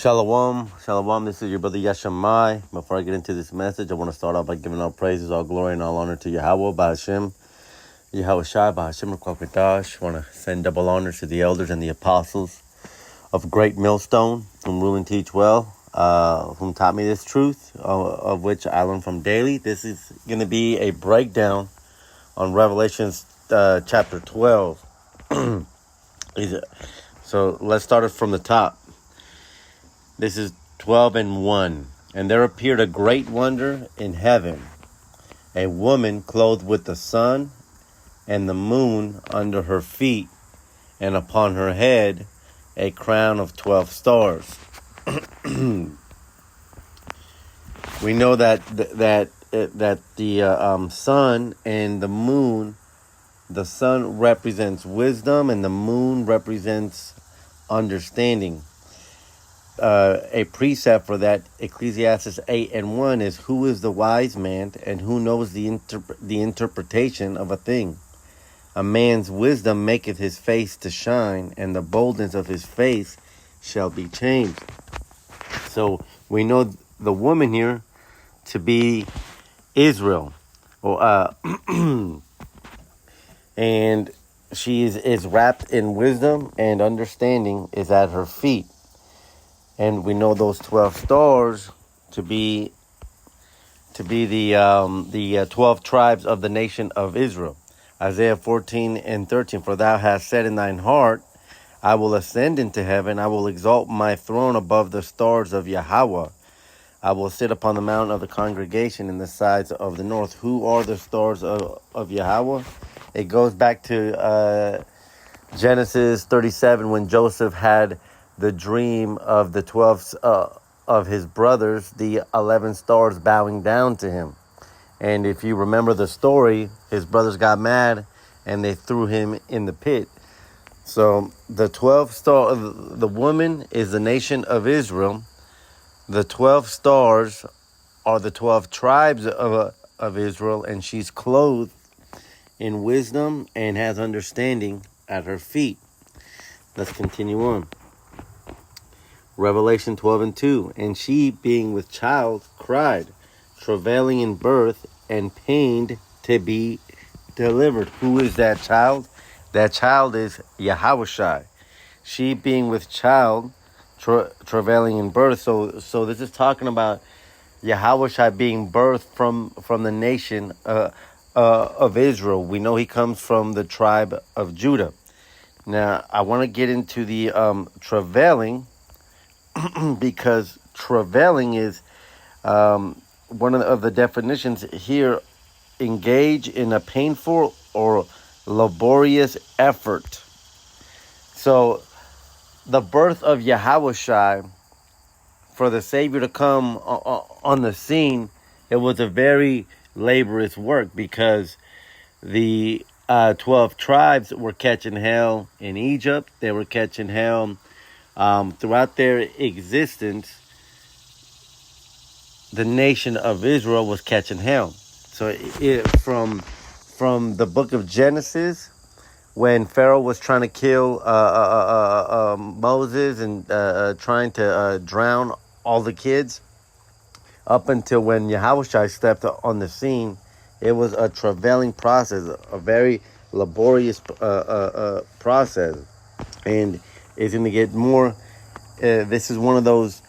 Shalom, shalom. This is your brother Yashamai. Before I get into this message, I want to start off by giving all praises, all glory, and all honor to Yahweh, Ba'Hashem, Yahweh Shai, Ba'Hashem, Kwakadash. I want to send double honor to the elders and the apostles of Great Millstone, whom rule and teach well, whom taught me this truth, of which I learn from daily. This is going to be a breakdown on Revelations chapter 12. So let's start it from the top. This is 12:1. And there appeared a great wonder in heaven, a woman clothed with the sun and the moon under her feet, and upon her head a crown of 12 stars. We know that the sun and the moon, the sun represents wisdom and the moon represents understanding. A precept for that, Ecclesiastes 8:1, is who is the wise man and who knows the interpretation of a thing. A man's wisdom maketh his face to shine, and the boldness of his face shall be changed. So we know the woman here to be Israel, and she is wrapped in wisdom, and understanding is at her feet. And we know those 12 stars to be the 12 tribes of the nation of Israel. Isaiah 14:13, for thou hast said in thine heart, I will ascend into heaven, I will exalt my throne above the stars of Yahweh. I will sit upon the mountain of the congregation in the sides of the north. Who are the stars of Yahweh? It goes back to Genesis 37, when Joseph had the dream of the 12 of his brothers, the 11 stars bowing down to him. And if you remember the story, his brothers got mad and they threw him in the pit. So the 12 star, the woman is the nation of Israel. The 12 stars are the 12 tribes of Israel, and she's clothed in wisdom and has understanding at her feet. Let's continue on. Revelation 12:2. And she, being with child, cried, travailing in birth, and pained to be delivered. Who is that child? That child is Yahweh Shai. She, being with child, travailing in birth. So this is talking about Yahweh Shai being birthed from the nation of Israel. We know he comes from the tribe of Judah. Now, I want to get into the travailing, because travailing is one of the definitions here: engage in a painful or laborious effort. So the birth of Yahweh Shai, for the Savior to come on the scene, it was a very laborious work, because the 12 tribes were catching hell in Egypt. They were catching hell throughout their existence. The nation of Israel was catching hell. So from the book of Genesis, when Pharaoh was trying to kill Moses and trying to drown all the kids, up until when Yahweh Shai stepped on the scene, it was a travailing process, a very laborious process. And it's going to get more. This is one of those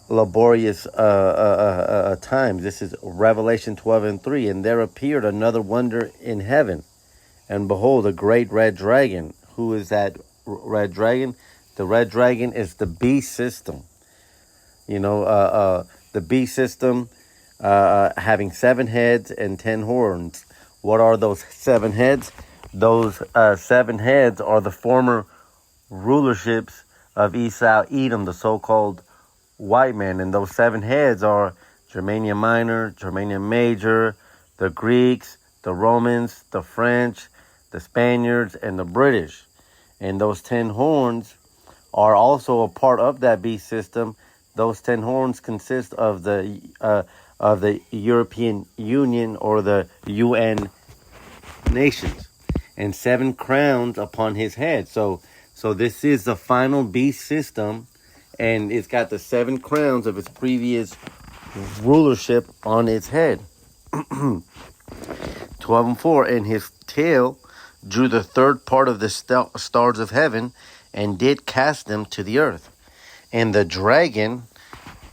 laborious times. This is Revelation 12:3. And there appeared another wonder in heaven, and behold, a great red dragon. Who is that red dragon? The red dragon is the beast system. You know, the beast system, having 7 heads and 10 horns. What are those 7 heads? Those 7 heads are the former rulerships of Esau, Edom, the so-called white man. And those 7 heads are Germania Minor, Germania Major, the Greeks, the Romans, the French, the Spaniards, and the British. And those 10 horns are also a part of that beast system. Those 10 horns consist of the European Union, or the UN nations, and 7 crowns upon his head. So this is the final beast system, and it's got the 7 crowns of its previous rulership on its head. 12:4, and his tail drew the third part of the stars of heaven, and did cast them to the earth. And the dragon,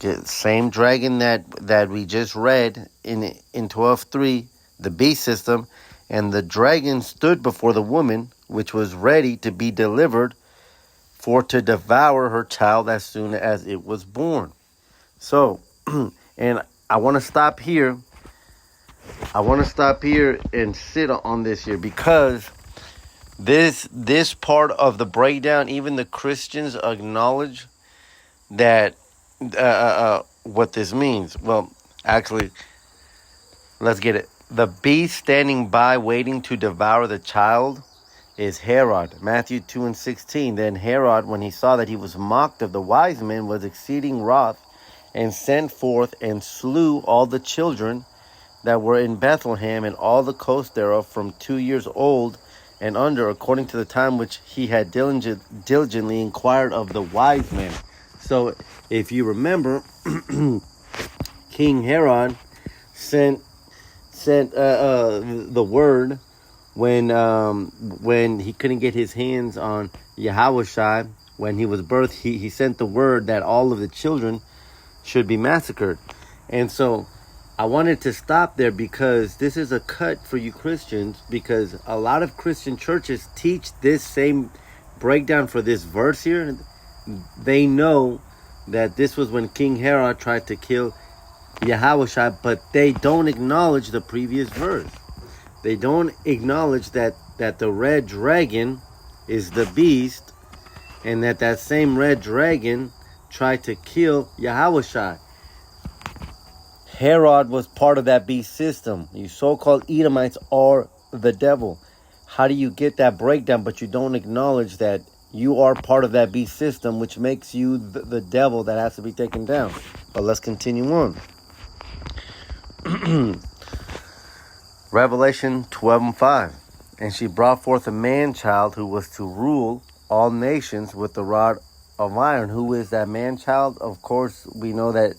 the same dragon that we just read in 12:3, the beast system, and the dragon stood before the woman, which was ready to be delivered, for to devour her child as soon as it was born. So, and I want to stop here. I want to stop here and sit on this here, because this part of the breakdown, even the Christians acknowledge that what this means. Well, actually, let's get it. The beast standing by waiting to devour the child is Herod. Matthew 2:16. Then Herod, when he saw that he was mocked of the wise men, was exceeding wroth, and sent forth and slew all the children that were in Bethlehem and all the coast thereof from 2 years old and under, according to the time which he had diligently inquired of the wise men. So, if you remember, King Herod sent the word when he couldn't get his hands on Yahushua when he was birthed. He sent the word that all of the children should be massacred. And so I wanted to stop there, because this is a cut for you Christians, because a lot of Christian churches teach this same breakdown for this verse here. They know that this was when King Herod tried to kill Yahushua, but they don't acknowledge the previous verse. They don't acknowledge that the red dragon is the beast, and that same red dragon tried to kill Yahushua. Herod was part of that beast system. You so-called Edomites are the devil. How do you get that breakdown, but you don't acknowledge that you are part of that beast system, which makes you the devil that has to be taken down? But let's continue on. Revelation 12:5. And she brought forth a man-child who was to rule all nations with the rod of iron. Who is that man-child? Of course, we know that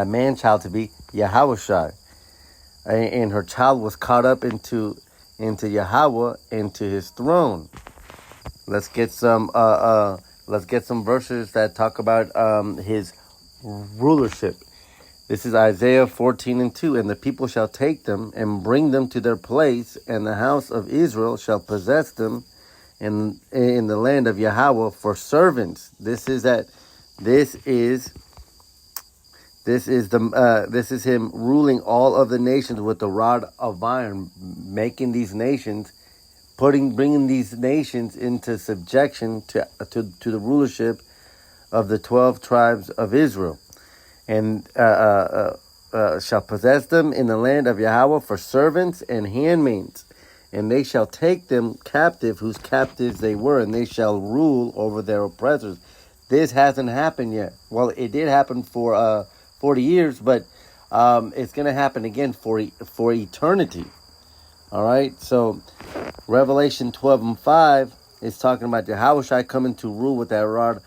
man-child to be Yahushua. And her child was caught up into Yahweh, into his throne. Let's get some verses that talk about his rulership. This is Isaiah 14:2. And the people shall take them and bring them to their place, and the house of Israel shall possess them in the land of Yahweh for servants. This is him ruling all of the nations with the rod of iron, making these nations, bringing these nations into subjection to the rulership of the 12 tribes of Israel, and shall possess them in the land of Yahweh for servants and handmaids, and they shall take them captive, whose captives they were, and they shall rule over their oppressors. This hasn't happened yet. Well, it did happen for 40 years, but it's going to happen again for eternity. All right, so Revelation 12:5 is talking about Yahushua coming to rule with that rod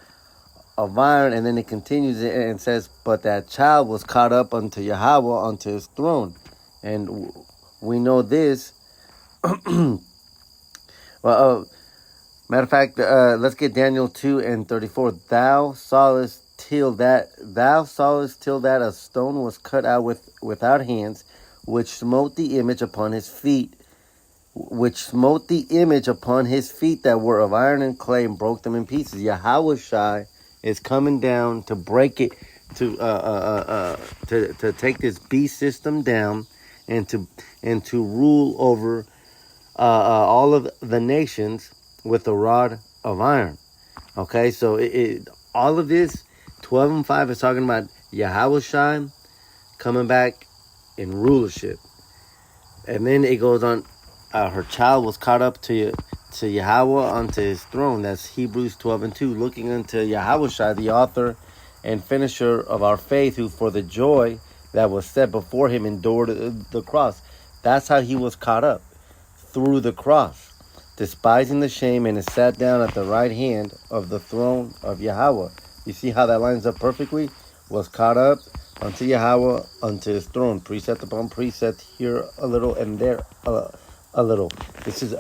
of iron, and then it continues and says, but that child was caught up unto Yahweh, unto his throne. And we know this. Well, matter of fact, let's get Daniel 2:34. Thou sawest till that a stone was cut out without hands, which smote the image upon his feet, that were of iron and clay, and broke them in pieces. Yahushua is coming down to break it, to take this beast system down, and to rule over all of the nations with the rod of iron. Okay, so all of this 12:5 is talking about Yahushua coming back in rulership. And then it goes on, her child was caught up to Yahweh unto his throne. That's Hebrews 12:2. Looking unto Yahushua, the author and finisher of our faith, who for the joy that was set before him endured the cross. That's how he was caught up, through the cross, despising the shame, and is sat down at the right hand of the throne of Yahweh. You see how that lines up perfectly? Was caught up unto Yahweh, unto his throne. Precept upon precept, here a little and there a little. This is,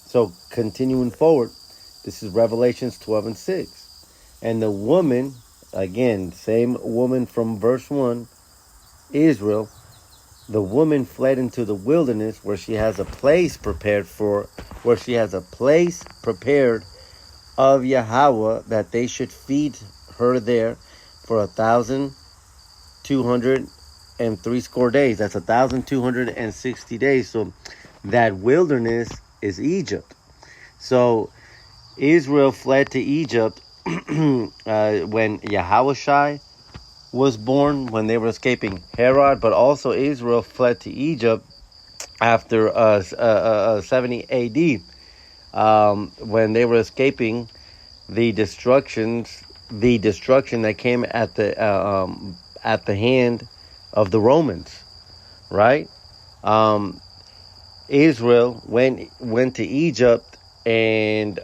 so continuing forward, this is Revelations 12 and 6. And the woman, again, same woman from verse 1, Israel, the woman fled into the wilderness where she has a place prepared of Yahweh, that they should feed her there for 1,203 days. That's 1,260 days. So that wilderness is Egypt. So Israel fled to Egypt when Yahushai was born, when they were escaping Herod, but also Israel fled to Egypt after 70 AD, when they were escaping the destruction that came at the hand of the Romans, right? Israel went to Egypt and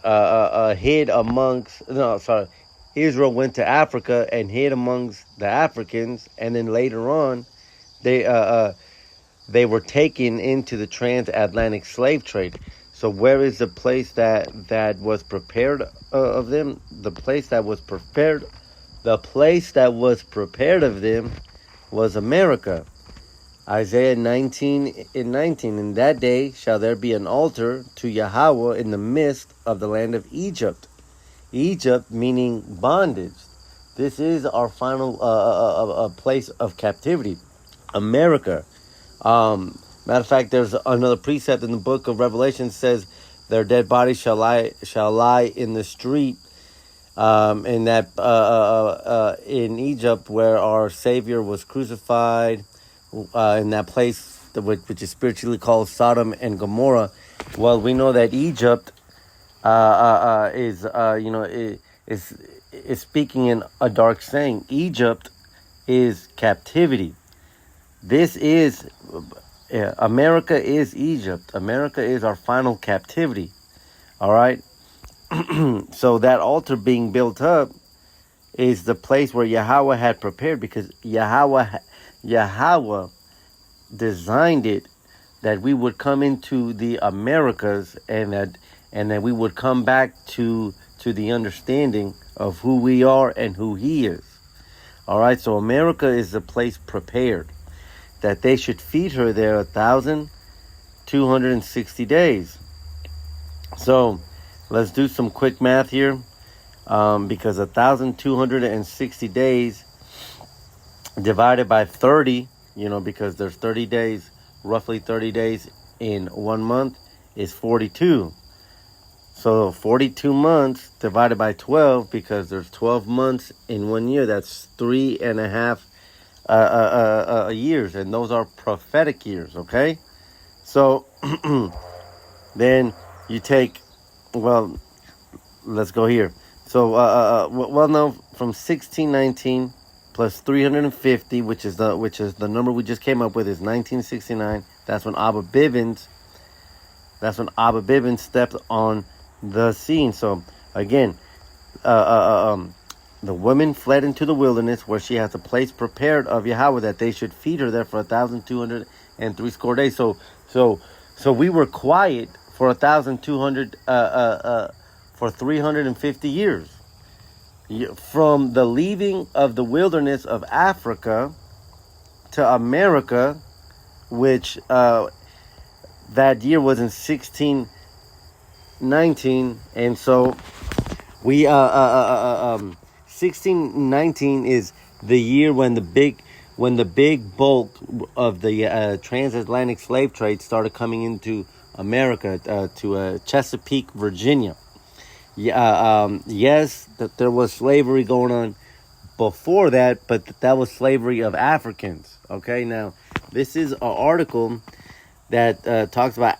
hid amongst. No, sorry. Israel went to Africa and hid amongst the Africans, and then later on, they were taken into the transatlantic slave trade. So where is the place that was prepared of them? The place that was prepared of them was America. Isaiah 19:19. In that day shall there be an altar to Yahweh in the midst of the land of Egypt. Egypt meaning bondage. This is our final place of captivity. America. Matter of fact, there's another precept in the book of Revelation says their dead bodies shall lie in the street. In Egypt where our Savior was crucified, in that place which is spiritually called Sodom and Gomorrah. Well, we know that Egypt is speaking in a dark saying. Egypt is captivity. This is America is Egypt. America is our final captivity. All right. So that altar being built up is the place where Yahweh had prepared, because Yahweh designed it that we would come into the Americas, and that we would come back to the understanding of who we are and who He is. All right. So America is the place prepared, that they should feed her there 1,260 days. So let's do some quick math here, because 1,260 days divided by 30, because there's 30 days, roughly 30 days in 1 month, is 42. So 42 months divided by 12, because there's 12 months in 1 year. That's 3.5 years, and those are prophetic years. Okay, so then you take. Well, let's go here. So, no, from 1619 plus 350, which is the number we just came up with, is 1969. That's when Abba Bivens stepped on the scene. So again, the woman fled into the wilderness where she has a place prepared of Yahweh, that they should feed her there for 1,203 days. So we were quiet for 1,200 for 350 years, from the leaving of the wilderness of Africa to America, which that year was in 1619, and so we 1619 is the year when the big bulk of the transatlantic slave trade started coming into America, to Chesapeake, Virginia. Yes, that there was slavery going on before that, but that was slavery of Africans. Okay, now this is an article that talks about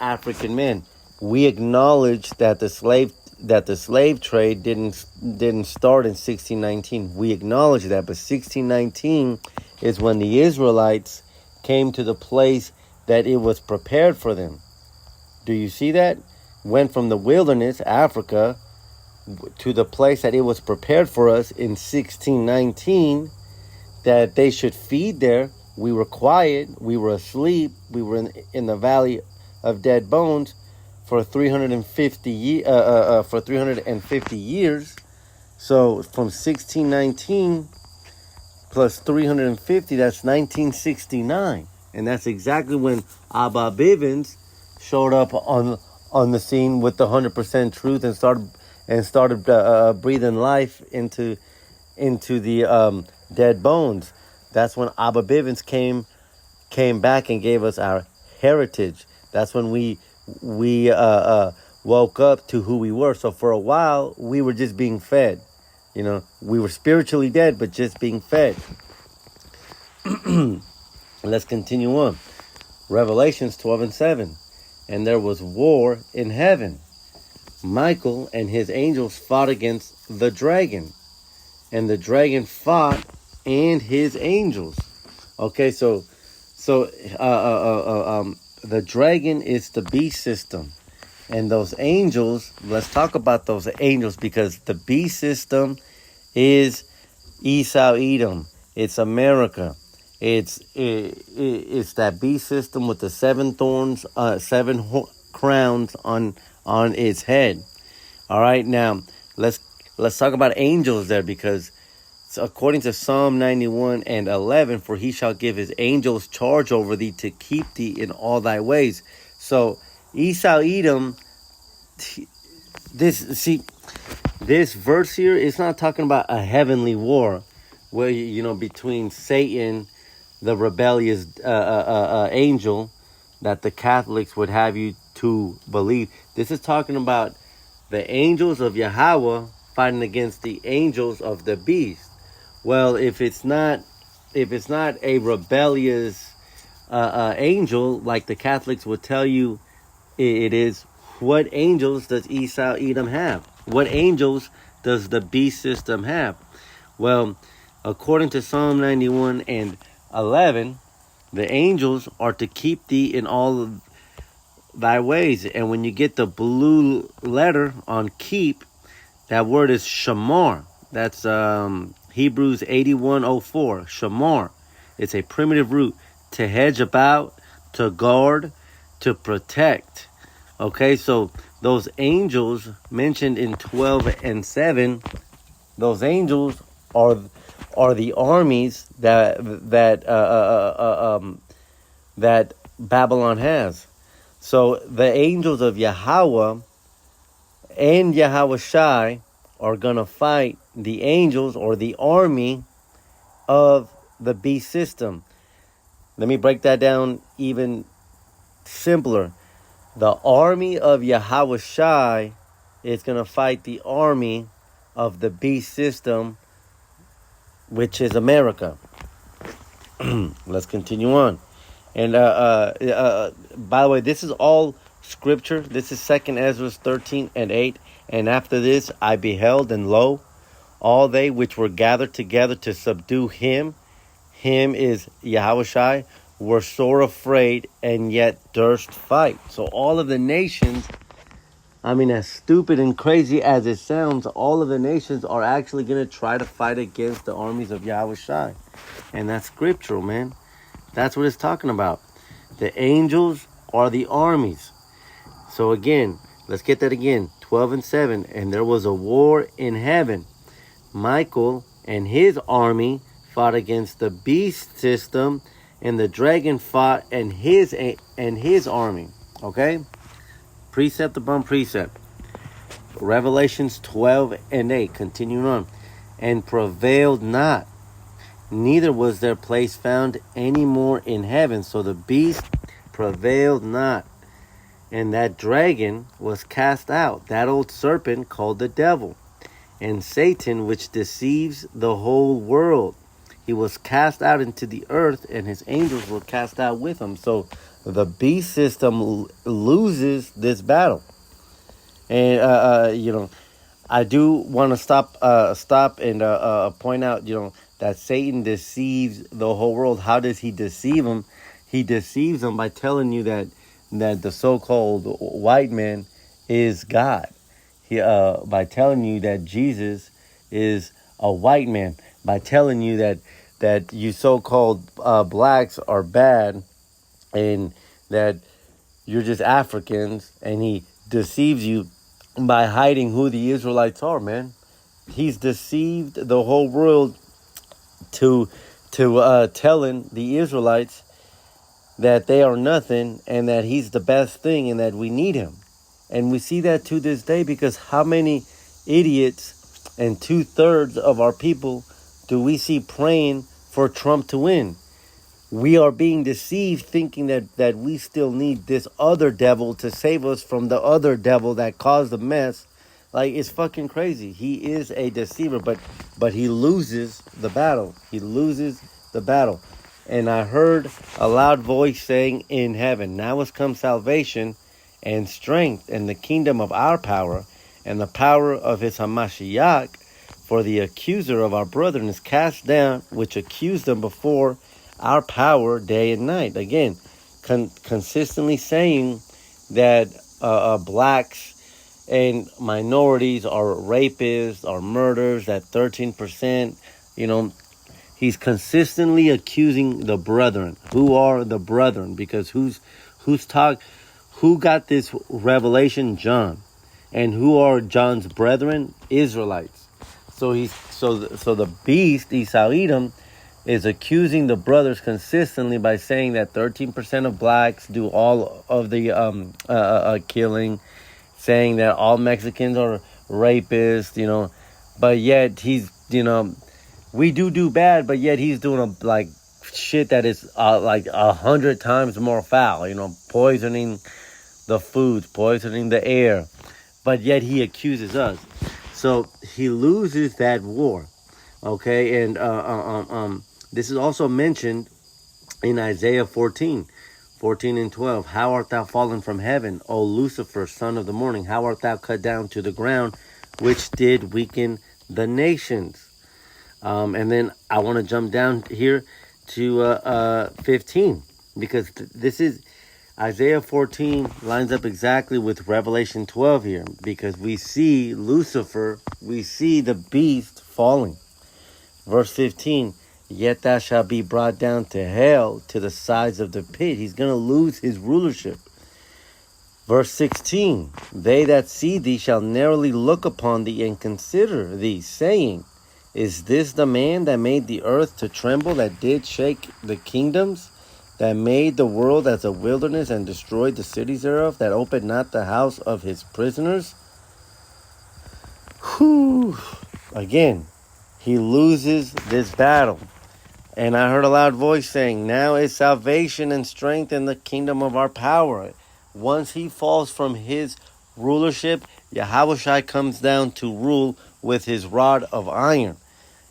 African men. We acknowledge that the slave trade didn't start in 1619. We acknowledge that, but 1619 is when the Israelites came to the place that it was prepared for them. Do you see that? Went from the wilderness, Africa, to the place that it was prepared for us in 1619, that they should feed there. We were quiet, we were asleep, we were in the valley of dead bones for 350 years. So from 1619 plus 350, that's 1969, and that's exactly when Abba Bivens showed up on the scene with the 100% truth and started breathing life into the dead bones. That's when Abba Bivens came back and gave us our heritage. That's when we woke up to who we were. So for a while, we were just being fed. We were spiritually dead, but just being fed. Let's continue on. Revelations 12:7. And there was war in heaven. Michael and his angels fought against the dragon, and the dragon fought and his angels. Okay, so the dragon is the beast system, and those angels. Let's talk about those angels, because the beast system is Esau Edom. It's America. It's that beast system with the 7 thorns, 7 crowns on its head. All right, now let's talk about angels there, because according to Psalm 91:11, for he shall give his angels charge over thee to keep thee in all thy ways. So Esau Edom, this verse here is not talking about a heavenly war where between Satan, the rebellious angel that the Catholics would have you to believe. This is talking about the angels of Yahweh fighting against the angels of the beast. Well, if it's not a rebellious angel like the Catholics would tell you it is, what angels does Esau Edom have? What angels does the beast system have? Well, according to Psalm 91:11, the angels are to keep thee in all of thy ways. And when you get the blue letter on keep, that word is shamar. That's Hebrews 81:04. Shamar. It's a primitive root. To hedge about, to guard, to protect. Okay, so those angels mentioned in 12:7, those angels are the armies that Babylon has. So the angels of Yahweh and Yahweh Shai are going to fight the angels or the army of the beast system. Let me break that down even simpler. The army of Yahweh Shai is going to fight the army of the beast system, which is America. Let's continue on. And by the way, this is all scripture. This is 2 Ezra 13:8. And after this I beheld, and lo, all they which were gathered together to subdue him is Yahushai, were sore afraid, and yet durst fight. So all of the nations, as stupid and crazy as it sounds, all of the nations are actually going to try to fight against the armies of Yahushai. And that's scriptural, man. That's what it's talking about. The angels are the armies. So again, let's get that again. 12:7. And there was a war in heaven. Michael and his army fought against the beast system, and the dragon fought and his army. Okay? Precept upon precept. Revelations 12:8. Continuing on. And prevailed not, neither was their place found any more in heaven. So the beast prevailed not. And that dragon was cast out, that old serpent called the devil, and Satan, which deceives the whole world. He was cast out into the earth, and his angels were cast out with him. So the beast system loses this battle. And, I do want to stop and point out, that Satan deceives the whole world. How does he deceive them? He deceives them by telling you that the so-called white man is God. by telling you that Jesus is a white man, by telling you that you so-called blacks are bad, and that you're just Africans, and he deceives you by hiding who the Israelites are, man. He's deceived the whole world to telling the Israelites that they are nothing and that he's the best thing and that we need him. And we see that to this day, because how many idiots and 2/3 of our people do we see praying for Trump to win? We are being deceived thinking that we still need this other devil to save us from the other devil that caused the mess. Like, it's fucking crazy. He is a deceiver, but he loses the battle. He loses the battle. And I heard a loud voice saying in heaven, now has come salvation and strength and the kingdom of our power and the power of his Hamashiach, for the accuser of our brethren is cast down, which accused them before our power day and night. Again, consistently saying that blacks and minorities are rapists, are murderers, that 13%, he's consistently accusing the brethren. Who are the brethren? Because who got this revelation? John. And who are John's brethren? Israelites. So the beast, Esau Edom, is accusing the brothers consistently by saying that 13% of blacks do all of the killing, saying that all Mexicans are rapists, but yet he's, we do bad, but yet he's doing shit that is like 100 times more foul, poisoning the foods, poisoning the air, but yet he accuses us. So he loses that war, okay? And this is also mentioned in Isaiah 14 and 12. How art thou fallen from heaven, O Lucifer, son of the morning? How art thou cut down to the ground, which did weaken the nations? And then I want to jump down here to 15, because this is Isaiah 14 lines up exactly with Revelation 12 here, because we see Lucifer, we see the beast falling. Verse 15, yet thou shalt be brought down to hell, to the sides of the pit. He's going to lose his rulership. Verse 16, they that see thee shall narrowly look upon thee and consider thee, saying, is this the man that made the earth to tremble, that did shake the kingdoms, that made the world as a wilderness and destroyed the cities thereof, that opened not the house of his prisoners? Whew. Again, he loses this battle. And I heard a loud voice saying, now is salvation and strength in the kingdom of our power. Once he falls from his rulership, Yahushua comes down to rule with his rod of iron.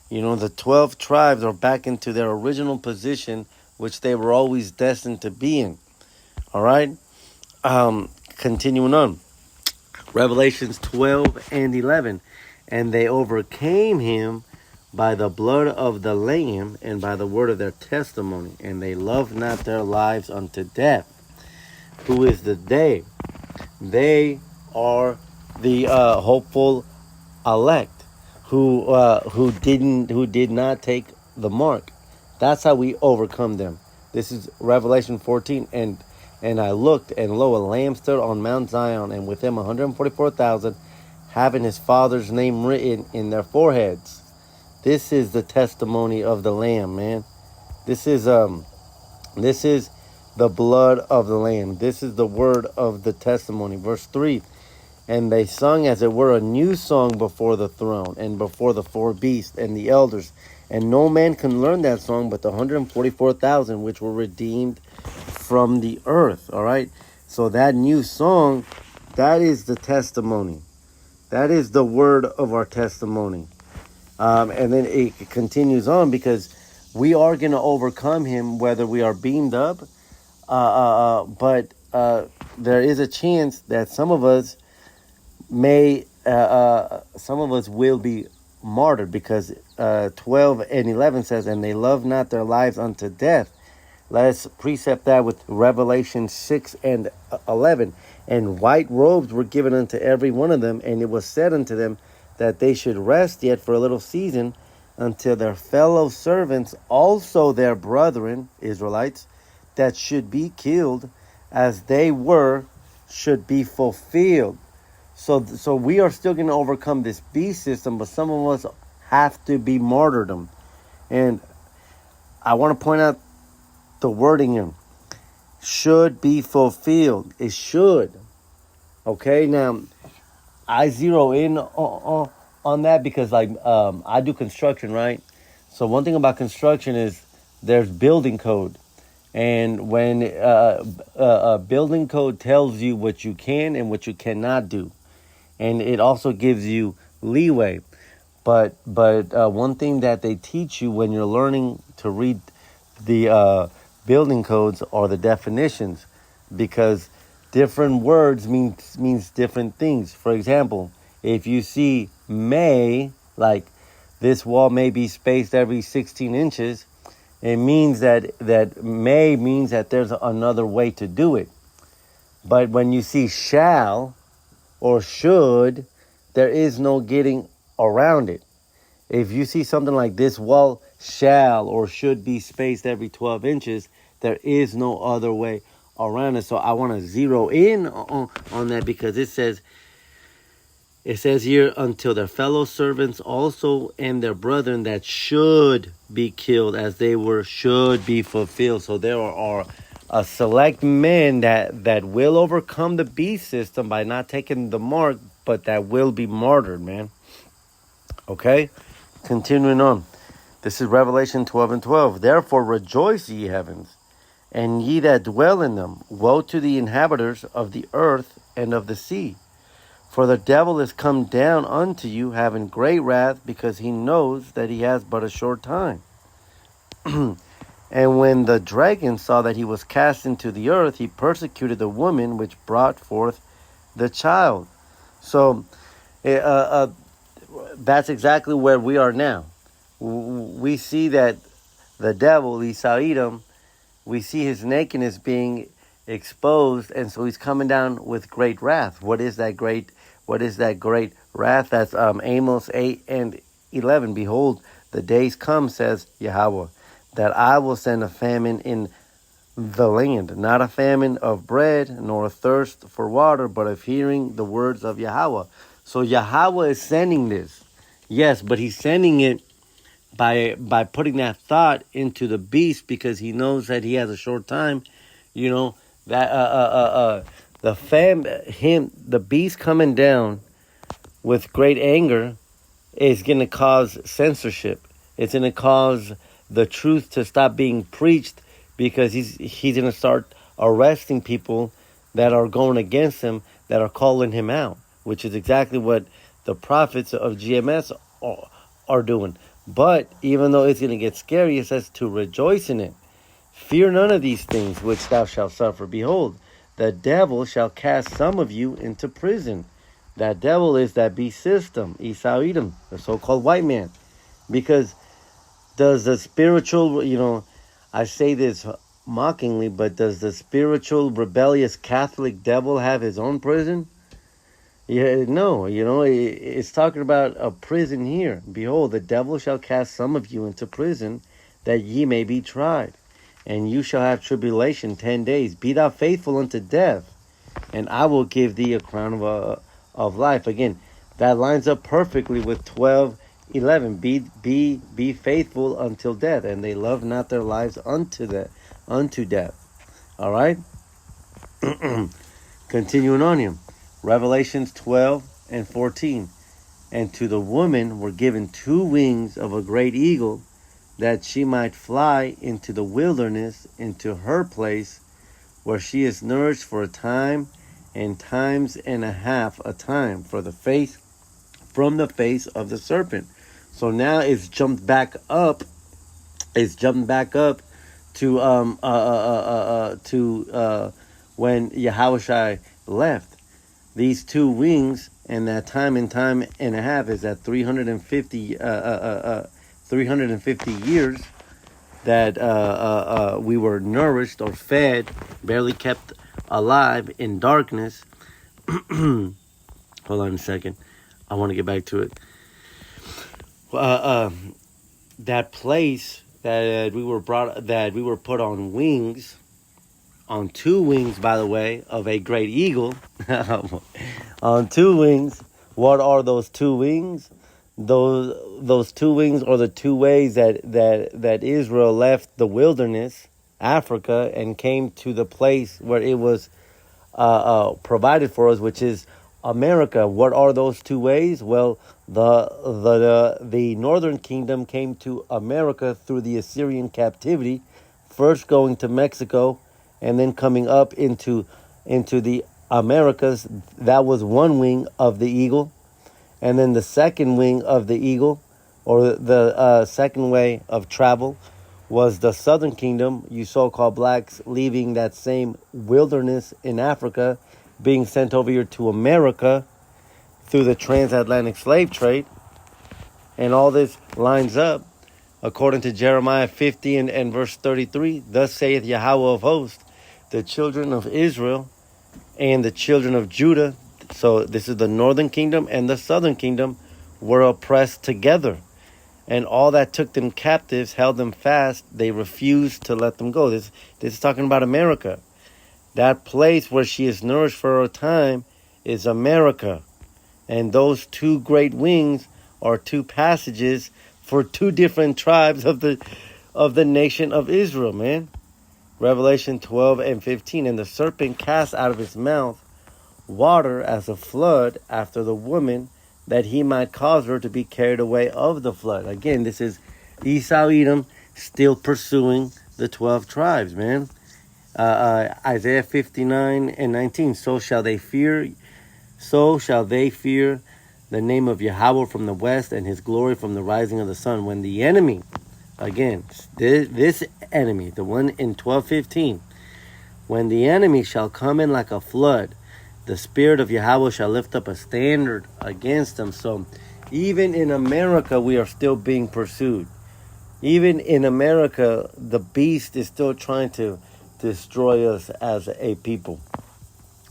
The 12 tribes are back into their original position, which they were always destined to be in. All right? Continuing on. Revelations 12 and 11. And they overcame him by the blood of the Lamb and by the word of their testimony. And they loved not their lives unto death. Who is the they? They are the hopeful elect who did not take the mark. That's how we overcome them. This is Revelation 14. And I looked, and lo, a lamb stood on Mount Zion, and with him 144,000, having his Father's name written in their foreheads. This is the testimony of the Lamb, man. This is the blood of the Lamb. This is the word of the testimony. Verse 3. And they sung as it were a new song before the throne and before the four beasts and the elders. And no man can learn that song but the 144,000 which were redeemed from the earth. All right. So that new song, that is the testimony. That is the word of our testimony. And then it continues on, because we are going to overcome him whether we are beamed up. But there is a chance that some of us will be martyred, because 12 and 11 says, and they love not their lives unto death. Let's precept that with Revelation 6 and 11. And white robes were given unto every one of them, and it was said unto them that they should rest yet for a little season, until their fellow servants, also their brethren, Israelites, that should be killed as they were, should be fulfilled. So we are still going to overcome this beast system, but some of us have to be martyrdom. And I want to point out the wording here. Should be fulfilled. It should. Okay, now I zero in on that because I do construction, right? So one thing about construction is there's building code. And when a building code tells you what you can and what you cannot do, and it also gives you leeway. But one thing that they teach you when you're learning to read the building codes are the definitions, because different words means different things. For example, if you see may, like this wall may be spaced every 16 inches, it means that may means that there's another way to do it. But when you see shall or should, there is no getting around it. If you see something like this wall shall or should be spaced every 12 inches, there is no other way around it. So I want to zero in on that, because it says here, until their fellow servants also and their brethren that should be killed as they were should be fulfilled. So there are a select men that will overcome the beast system by not taking the mark, but that will be martyred, man. Okay? Continuing on. This is Revelation 12:12. Therefore rejoice, ye heavens, and ye that dwell in them. Woe to the inhabitants of the earth and of the sea. For the devil is come down unto you, having great wrath, because he knows that he has but a short time. And when the dragon saw that he was cast into the earth, he persecuted the woman which brought forth the child. So that's exactly where we are now. We see that the devil, Esau-Edom, we see his nakedness being exposed, and so he's coming down with great wrath. What is that great wrath? That's Amos 8:11. Behold, the days come, says Yahweh, that I will send a famine in the land, not a famine of bread, nor a thirst for water, but of hearing the words of Yahweh. So Yahweh is sending this. Yes, but he's sending it by putting that thought into the beast, because he knows that he has a short time. You know, that the beast coming down with great anger is going to cause censorship. It's going to cause the truth to stop being preached, because he's going to start arresting people that are going against him, that are calling him out, which is exactly what the prophets of GMS are doing. But even though it's going to get scary, it says to rejoice in it. Fear none of these things which thou shalt suffer. Behold, the devil shall cast some of you into prison. That devil is that beast system, Esau-Edom, the so-called white man. Because does the spiritual, I say this mockingly, but does the spiritual rebellious Catholic devil have his own prison? Yeah, no, it's talking about a prison here. Behold, the devil shall cast some of you into prison, that ye may be tried. And you shall have tribulation 10 days. Be thou faithful unto death, and I will give thee a crown of life. Again, that lines up perfectly with 12:11. Be faithful until death, and they love not their lives unto death. All right? Continuing on here. Revelations 12:14. And to the woman were given 2 wings of a great eagle, that she might fly into the wilderness, into her place, where she is nourished for a time, and times and a half a time, from the face of the serpent. So now it's jumped back up. It's jumped back up to when Yahushua left. These 2 wings, and that time and a half is at 350 years that we were nourished or fed, barely kept alive in darkness. Hold on a second. I want to get back to it. That place that we were put on wings, on two wings, by the way, of a great eagle. On two wings. What are those two wings? Those two wings are the two ways that Israel left the wilderness, Africa, and came to the place where it was provided for us, which is America. What are those two ways? Well, the northern kingdom came to America through the Assyrian captivity, first going to Mexico, and then coming up into the Americas. That was one wing of the eagle. And then the second wing of the eagle, or the second way of travel, was the southern kingdom, you so-called blacks leaving that same wilderness in Africa, being sent over here to America through the transatlantic slave trade. And all this lines up according to Jeremiah 50 and verse 33. Thus saith Yahweh of hosts, the children of Israel and the children of Judah, so this is the northern kingdom and the southern kingdom, were oppressed together. And all that took them captives held them fast. They refused to let them go. This is talking about America. That place where she is nourished for a time is America. And those two great wings are two passages for two different tribes of the nation of Israel, man. Revelation 12 and 15. And the serpent cast out of his mouth water as a flood after the woman, that he might cause her to be carried away of the flood. Again, this is Esau Edom still pursuing the 12 tribes, man. Isaiah 59 and 19. So shall they fear the name of Yahweh from the west, and his glory from the rising of the sun. When the enemy, again, this enemy, the one in 12:15, when the enemy shall come in like a flood, the Spirit of Yahweh shall lift up a standard against them. So even in America, we are still being pursued. Even in America, the beast is still trying to destroy us as a people.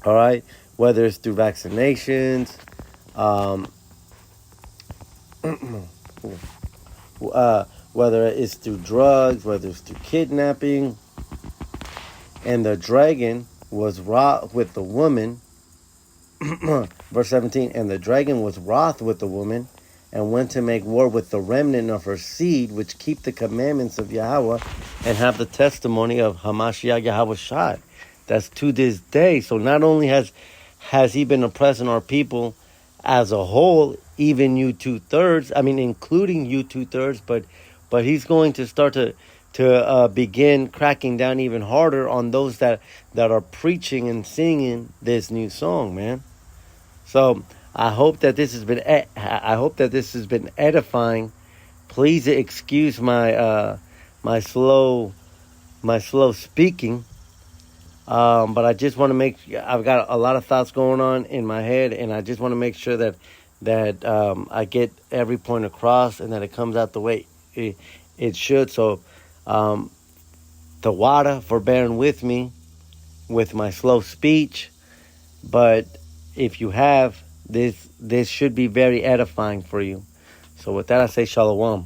All right? Whether it's through vaccinations, whether it's through drugs, whether it's through kidnapping. And the dragon was wroth with the woman. Verse 17, and the dragon was wroth with the woman, and went to make war with the remnant of her seed, which keep the commandments of Yahweh, and have the testimony of Hamashiach Yahweh Shai. That's to this day. So not only has he been oppressing our people as a whole, even you 2/3, I mean, including you 2/3, but he's going to start to begin cracking down even harder on those that are preaching and singing this new song, man. So I hope that this has been edifying. Please excuse my my slow speaking, but I just want to I've got a lot of thoughts going on in my head, and I just want to make sure that I get every point across and that it comes out the way it should. So Tawada for bearing with me with my slow speech, but if you have this should be very edifying for you. So with that, I say shalom.